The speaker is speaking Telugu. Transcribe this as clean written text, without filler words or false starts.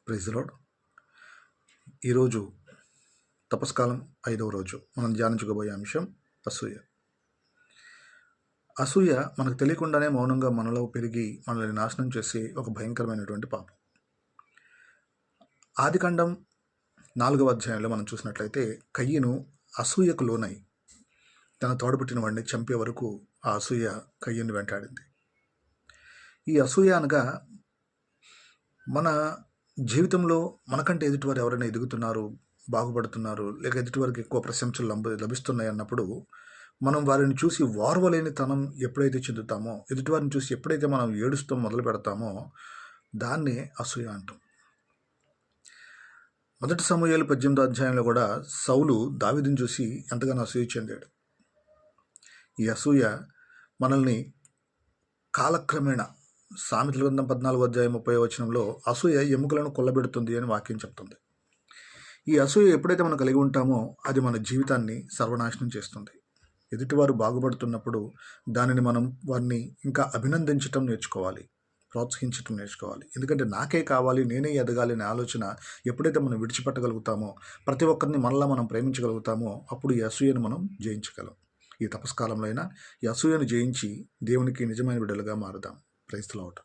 Praise the lord. ఈరోజు తపస్కాలం 5వ రోజు మనం ధ్యానించుకోబోయే అంశం అసూయ. అసూయ మనకు తెలియకుండానే మౌనంగా మనలో పెరిగి మనల్ని నాశనం చేసే ఒక భయంకరమైనటువంటి పాపం. ఆదికాండం 4వ అధ్యాయంలో మనం చూసినట్లయితే కయ్యను అసూయకు లోనై తన తోడబుట్టిన వాడిని చంపే వరకు ఆ అసూయ కయ్యను వెంటాడింది. ఈ అసూయ అనగా మన జీవితంలో మనకంటే ఎదుటివారు ఎవరైనా ఎదుగుతున్నారు, బాగుపడుతున్నారు, లేక ఎదుటివారికి ఎక్కువ ప్రశంసలు లభిస్తున్నాయి అన్నప్పుడు మనం వారిని చూసి ఓర్వలేనితనం ఎప్పుడైతే చెందుతామో, ఎదుటివారిని చూసి ఎప్పుడైతే మనం ఏడుస్తూ మొదలు పెడతామో దాన్నే అసూయ అంటాం. 1 సమూయేలు 18వ అధ్యాయంలో కూడా సౌలు దావీదుని చూసి ఎంతగానో అసూయ చెందాడు. ఈ అసూయ మనల్ని కాలక్రమేణా సామెతల గ్రంథం 14వ అధ్యాయం 30వ వచనంలో అసూయ ఎముకలను కొల్లబెడుతుంది అని వాక్యం చెప్తుంది. ఈ అసూయ ఎప్పుడైతే మనం కలిగి ఉంటామో అది మన జీవితాన్ని సర్వనాశనం చేస్తుంది. ఎదుటివారు బాగుపడుతున్నప్పుడు దానిని మనం వారిని ఇంకా అభినందించటం నేర్చుకోవాలి, ప్రోత్సహించటం నేర్చుకోవాలి. ఎందుకంటే నాకే కావాలి, నేనే ఎదగాలి అనే ఆలోచన ఎప్పుడైతే మనం విడిచిపెట్టగలుగుతామో, ప్రతి ఒక్కరిని మనలా మనం ప్రేమించగలుగుతామో అప్పుడు ఈ అసూయను మనం జయించగలం. ఈ తపస్కాలంలో అయినా ఈ అసూయను జయించి దేవునికి నిజమైన బిడ్డలుగా మారుదాం. Praise the lord.